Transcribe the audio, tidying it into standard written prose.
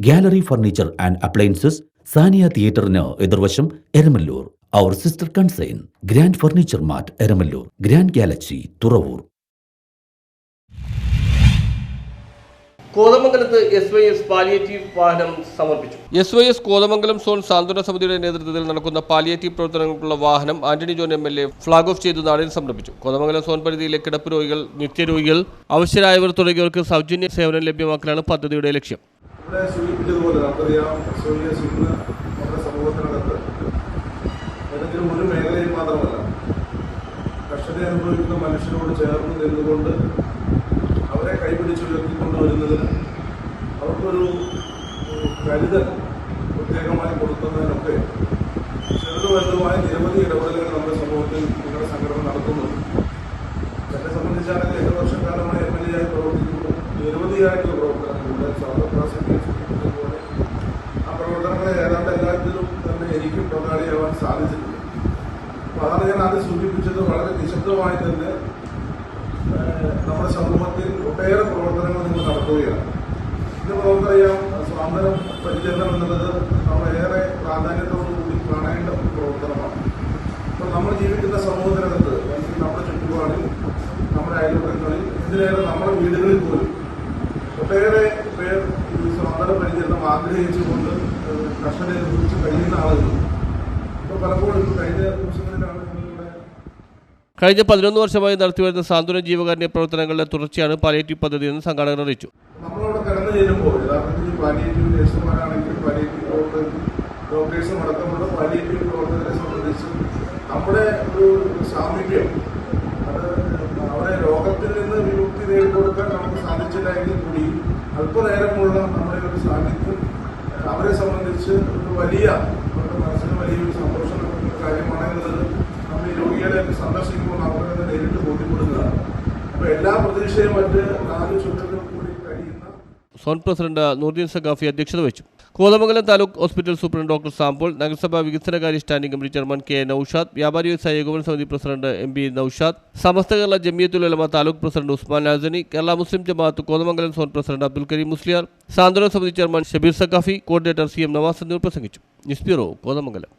Gallery furniture and appliances, Sania തിയേറ്ററിന് എതിർവശം, എരമല്ലൂർ. അവർ sister concern Grand Furniture Mart, Eramalloor. Grand Galaxy, Thuravoor. കോതമംഗലത്ത് SYS പാലിയേറ്റീവ് വാഹനം സമർപ്പിച്ചു. SYS കോതമംഗലം സോൺ സാന്ത്വന സമിതിയുടെ നേതൃത്വത്തിൽ നടക്കുന്ന പാലിയേറ്റീവ് പ്രവർത്തനങ്ങൾക്കുള്ള വാഹനം Antony John MLA flag off ചെയ്ത് നാടിന് സമർപ്പിച്ചു. കോതമംഗലം സോൺ പരിധിയിലെ കിടപ്പ് രോഗികൾ, നിത്യരോഗികൾ, അവശരായവർ തുടങ്ങിയവർക്ക് സൗജന്യ സേവനം ലഭ്യമാക്കലാണ് പദ്ധതിയുടെ ലക്ഷ്യം. ഒരു മേഖലയിൽ മാത്രമല്ല, കഷ്ടത അനുഭവിക്കുന്ന മനുഷ്യരോട് ചേർന്ന് നിന്നുകൊണ്ട് അവരെ കൈപിടിച്ച് ഉയർത്തിക്കൊണ്ടുവരുന്നതിന് അവർക്കൊരു കരുതൽ പ്രത്യേകമായി കൊടുക്കുന്നതിനൊക്കെ ചെറുതുവലുതുമായ നിരവധി ഇടപെടലുകൾ നമ്മുടെ സമൂഹത്തിൽ നിങ്ങളുടെ സംഘടന നടത്തുന്നുണ്ട്. എന്നെ സംബന്ധിച്ചാണെങ്കിൽ 8 വർഷക്കാലമായി MLA ആയി പ്രവർത്തിക്കുമ്പോൾ നിരവധിയായിട്ടുള്ള പ്രവർത്തനങ്ങളുടെ പോലെ ആ പ്രവർത്തനങ്ങളെ ഏതാണ്ട് എല്ലാത്തിലും തന്നെ എനിക്കും പങ്കാളിയാവാൻ സാധിച്ചിട്ടുണ്ട്. അപ്പോൾ അതാണ് ഞാൻ ആദ്യം സൂചിപ്പിച്ചത്. വളരെ നിശബ്ദമായി തന്നെ നമ്മുടെ സമൂഹത്തിൽ ഒട്ടേറെ പ്രവർത്തനങ്ങൾ നിങ്ങൾ നടത്തുകയാണ്. ഇത് നമുക്കറിയാം, സ്വാതന്ത്ര്യം പരിചരണം എന്നുള്ളത് നമ്മളേറെ പ്രാധാന്യത്തോടുകൂടി കാണേണ്ട ഒരു പ്രവർത്തനമാണ്. അപ്പോൾ നമ്മൾ ജീവിക്കുന്ന സമൂഹത്തിനകത്ത്, നമ്മുടെ ചുറ്റുപാടിൽ, നമ്മുടെ അയൽപക്കങ്ങളിൽ, എന്തിനേറെ നമ്മുടെ വീടുകളിൽ പോലും ഒട്ടേറെ പേർ ഈ സ്വാതന്ത്ര്യ പരിചരണം ആഗ്രഹിച്ചുകൊണ്ട് കഷ്ടത അനുഭവിച്ച് കഴിയുന്ന ആളുകൾ. ഇപ്പോൾ പലപ്പോഴും കഴിഞ്ഞ ദിവസങ്ങളിലാണ് കഴിഞ്ഞ 11 വർഷമായി നടത്തിവരുന്ന സാന്ത്വന ജീവകാരുണ്യ പ്രവർത്തനങ്ങളുടെ തുടർച്ചയാണ് പാലിയേറ്റീവ് പദ്ധതി എന്ന് സംഘാടകർ അറിയിച്ചു. നമ്മളവിടെ കടന്നു ചെല്ലുമ്പോൾ യഥാർത്ഥത്തിൽ പാലിയേറ്റീവ് നഴ്സുമാരാണെങ്കിൽ പാലിയേറ്റീവ് ഡോക്ടേഴ്സും അടക്കമുള്ള പാലിയേറ്റീവ് പ്രവർത്തകരെ സംബന്ധിച്ച് നമ്മുടെ ഒരു സാമീപ്യം, അത് അവരെ രോഗത്തിൽ നിന്ന് വിമുക്തി നേടിക്കൊടുക്കാൻ നമുക്ക് സാധിച്ചില്ല എങ്കിൽ കൂടി അല്പനേരമുള്ള നമ്മുടെ ഒരു സാന്നിധ്യം അവരെ സംബന്ധിച്ച് ഒരു വലിയ, അവരുടെ മനസ്സിന് വലിയൊരു സന്തോഷം നൽകുന്ന കാര്യമാണെന്നുള്ളത് നമ്മൾ ഈ രോഗികളെ സന്ദർശിക്കുമ്പോൾ അവരെ നേരിട്ട് ബോധ്യപ്പെടുന്നതാണ്. അപ്പോൾ എല്ലാ പ്രതീക്ഷയും മറ്റ് 4 ചുറ്റുകൾ കൂടി കഴിയുന്ന സോൺ പ്രസിഡന്റ് നൂർദീൻ സഖാഫി അധ്യക്ഷത വഹിച്ചു. Kothamangalam taluk hospital superintendent doctor Sampaul, നഗരസഭാ വികസനകാര്യ standing committee chairman K. Noushad, വ്യാപാരി വ്യവസായ ഏകോപന സമിതി president MB Noushad, Samastha Kerala Jamiyyathul Ulama taluk president Usman Nasani, Kerala Muslim Jamaath Kothamangalam zone president Abdul Kareem Musliyar, സാന്ത്വന സമിതി chairman Shabeer Saqafi, coordinator CM Navas എന്നിവർ പ്രസംഗിച്ചു. News bureau, Kothamangalam.